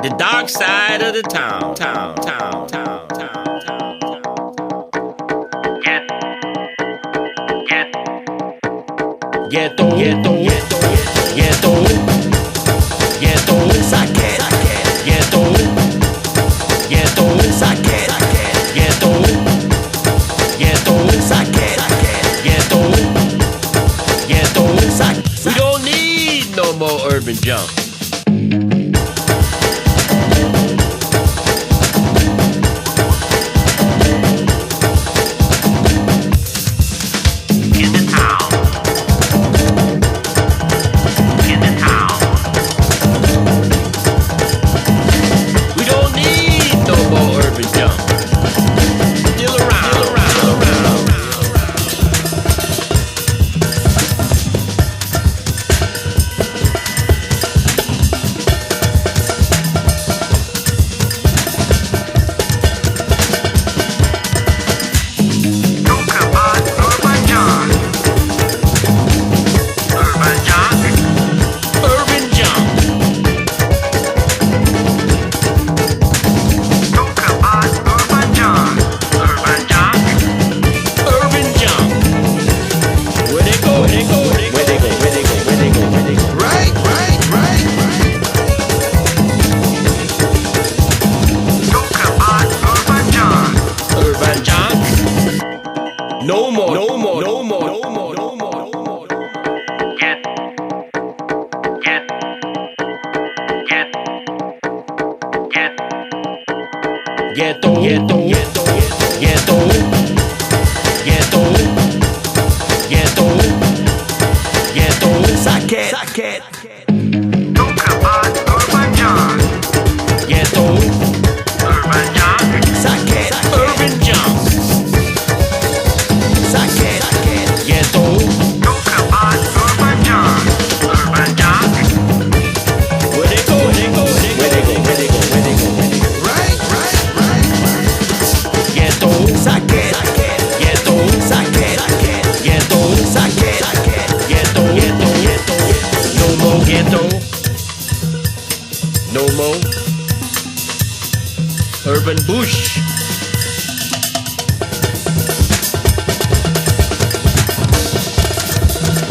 The dark side of the town, town, town, town, town, town, town. Ghetto, ghetto, ghetto, ghetto, ghetto, sake, ghetto, ghetto, sake, ghetto, ghetto, sake, ghetto, ghetto, sake. We don't need no more urban junk. No more, no more, no more, no more, no more, no more. Ghetto, ghetto, ghetto, ghetto, ghetto, ghetto, ghetto, sake, sake. Talk about urban junk. Ghetto, Urban junk. sake, urban junk. Sake, ghetto, Talk about urban junk. Urban junk. where they go, where they go, where they go, where they go, where they go, where they go. Right. Ghetto, sake, ghetto, sake, ghetto, sake, ghetto, ghetto, ghetto. No more ghetto. No more urban bush.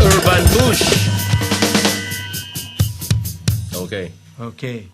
Urban bush. Okay. Okay.